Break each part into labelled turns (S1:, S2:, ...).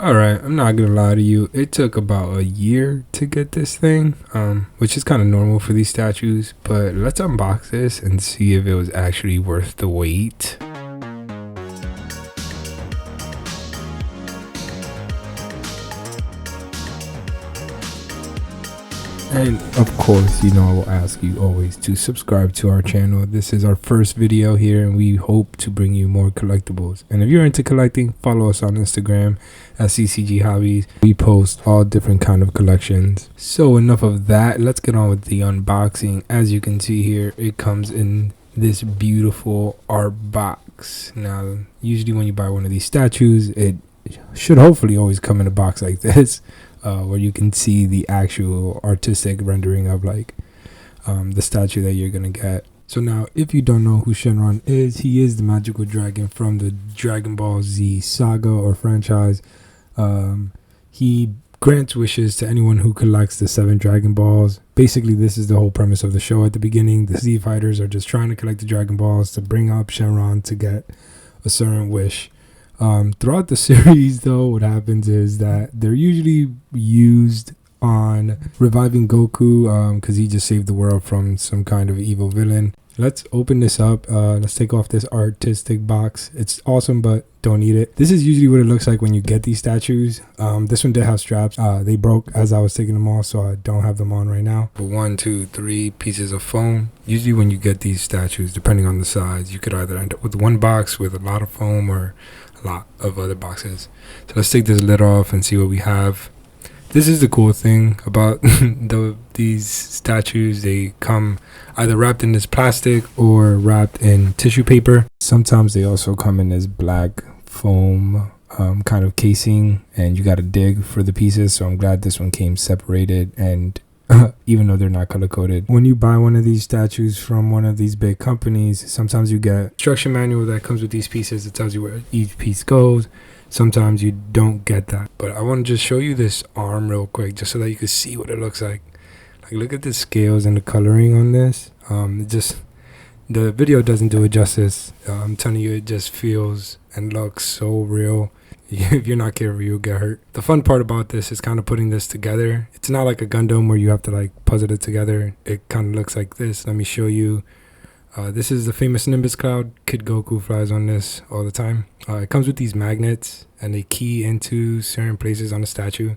S1: Alright, I'm not gonna lie to you. It took about a year to get this thing, which is kind of normal for these statues, but let's unbox this and see if it was actually worth the wait. And of course, I will ask you always to subscribe to our channel. This is our first video here and we hope to bring you more collectibles. And if you're into collecting, follow us on Instagram at CCG Hobbies. We post all different kind of collections. So enough of that. Let's get on with the unboxing. As you can see here, it comes in this beautiful art box. Now, usually when you buy one of these statues, it should hopefully always come in a box like this. Where you can see the actual artistic rendering of the statue that you're gonna get. So now, if you don't know who Shenron is, he is the magical dragon from the Dragonball Z saga or franchise. He grants wishes to anyone who collects the 7 Dragon Balls. Basically, this is the whole premise of the show. At the beginning, the Z fighters are just trying to collect the Dragon Balls to bring up Shenron to get a certain wish. Throughout the series, though, what happens is that they're usually used on reviving Goku because he just saved the world from some kind of evil villain. Let's open this up. Let's take off this artistic box. It's awesome, but don't need it. This is usually what it looks like when you get these statues. This one did have straps. They broke as I was taking them off, so I don't have them on right now. But 1, 2, 3 pieces of foam. Usually when you get these statues, depending on the size, you could either end up with one box with a lot of foam or a lot of other boxes. So let's take this lid off and see what we have. This is the cool thing about these statues. They come either wrapped in this plastic or wrapped in tissue paper. Sometimes they also come in this black foam kind of casing, and you got to dig for the pieces. So I'm glad this one came separated, and even though they're not color coded. When you buy one of these statues from one of these big companies, sometimes you get instruction manual that comes with these pieces. It tells you where each piece goes. Sometimes you don't get that. But I want to just show you this arm real quick just so that you can see what it looks like. Like, look at the scales and the coloring on this. The video doesn't do it justice. I'm telling you, it just feels and looks so real. If you're not careful, you'll get hurt. The fun part about this is kind of putting this together. It's not like a Gundam where you have to puzzle it together. It kind of looks like this. Let me show you. This is the famous Nimbus cloud. Kid Goku flies on this all the time. It comes with these magnets and they key into certain places on the statue.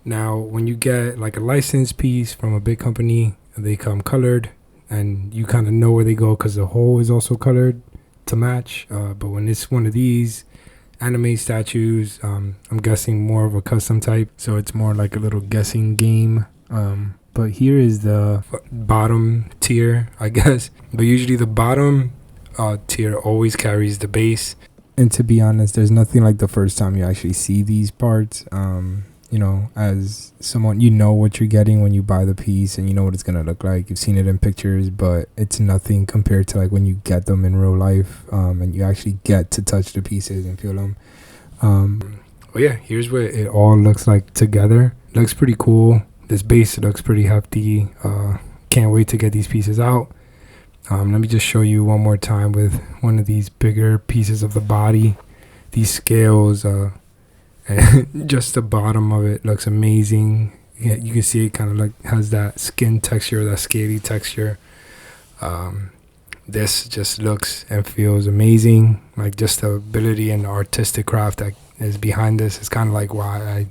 S1: Now, when you get a licensed piece from a big company, they come colored and you kind of know where they go because the hole is also colored to match. But when it's one of these anime statues, I'm guessing more of a custom type, so it's more like a little guessing game. But here is the bottom tier, I guess. But usually the bottom tier always carries the base. And to be honest, there's nothing like the first time you actually see these parts. As someone, you know what you're getting when you buy the piece and you know what it's gonna look like. You've seen it in pictures, but it's nothing compared to when you get them in real life, and you actually get to touch the pieces and feel them. But yeah, here's what it all looks like together. Looks pretty cool. This base looks pretty hefty. Can't wait to get these pieces out. Let me just show you one more time with one of these bigger pieces of the body. These scales, and just the bottom of it looks amazing. Yeah, you can see it kind of has that skin texture, that scaly texture. This just looks and feels amazing. Just the ability and the artistic craft that is behind this is kind of why I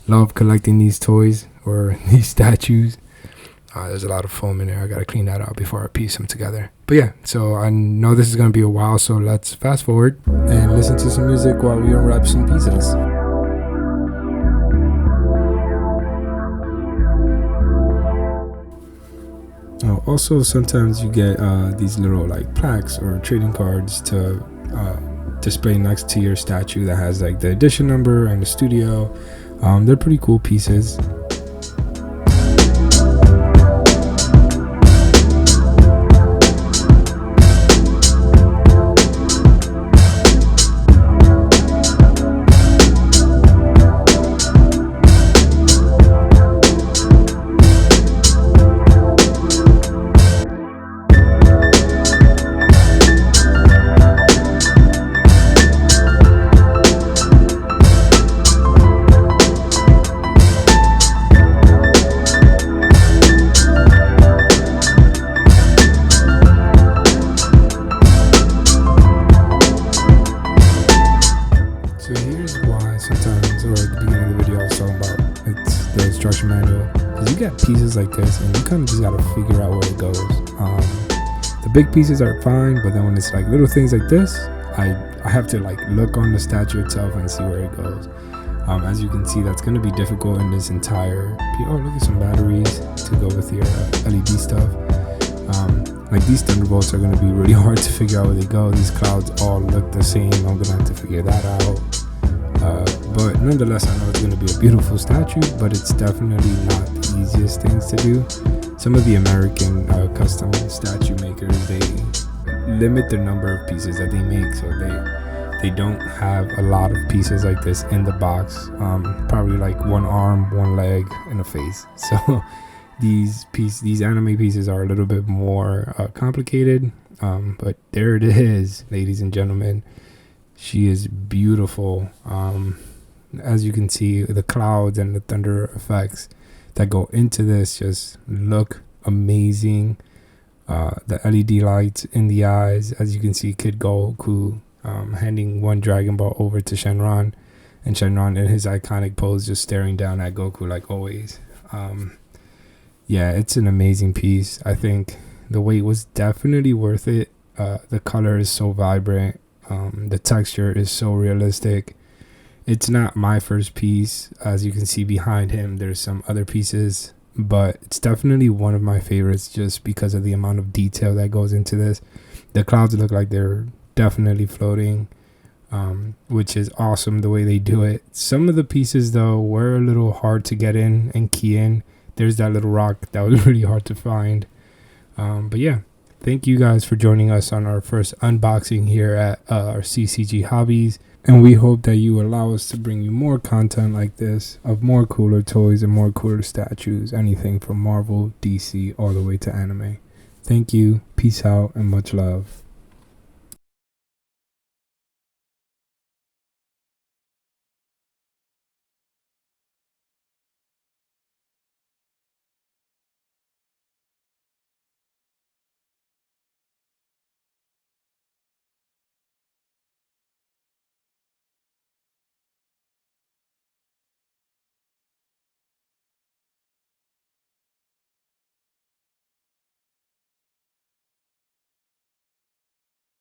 S1: love collecting these toys or these statues. There's a lot of foam in there. I gotta clean that out before I piece them together. But yeah, so I know this is gonna be a while, so let's fast forward and listen to some music while we unwrap some pieces. Also, sometimes you get these little plaques or trading cards to display next to your statue that has the edition number and the studio. They're pretty cool pieces. here's why sometimes, or at the beginning of the video I was talking about, it's the instruction manual. Because you got pieces like this, and you kind of just got to figure out where it goes. The big pieces are fine, but then when it's like little things like this, I have to like look on the statue itself and see where it goes. As you can see, that's going to be difficult in this entire. Oh, look at some batteries to go with your LED stuff. Like these thunderbolts are going to be really hard to figure out where they go. These clouds all look the same. I'm going to have to figure that out. But nonetheless, I know it's going to be a beautiful statue, but it's definitely not the easiest things to do. Some of the American custom statue makers, they limit the number of pieces that they make, so they don't have a lot of pieces like this in the box. Probably like one arm, one leg, and a face. So these anime pieces are a little bit more complicated, but there it is, ladies and gentlemen. She is beautiful. As you can see, the clouds and the thunder effects that go into this just look amazing. The LED lights in the eyes, as you can see, Kid Goku handing one Dragon Ball over to Shenron, and Shenron in his iconic pose just staring down at Goku like always. Yeah, it's an amazing piece. I think the wait was definitely worth it. The color is so vibrant. The texture is so realistic. It's not my first piece. As you can see behind him, there's some other pieces, but it's definitely one of my favorites just because of the amount of detail that goes into this. The clouds look like they're definitely floating, which is awesome the way they do it. Some of the pieces though were a little hard to get in and key in. There's that little rock that was really hard to find. But yeah, thank you guys for joining us on our first unboxing here at our CCG Hobbies. And we hope that you allow us to bring you more content like this of more cooler toys and more cooler statues. Anything from Marvel, DC, all the way to anime. Thank you. Peace out and much love.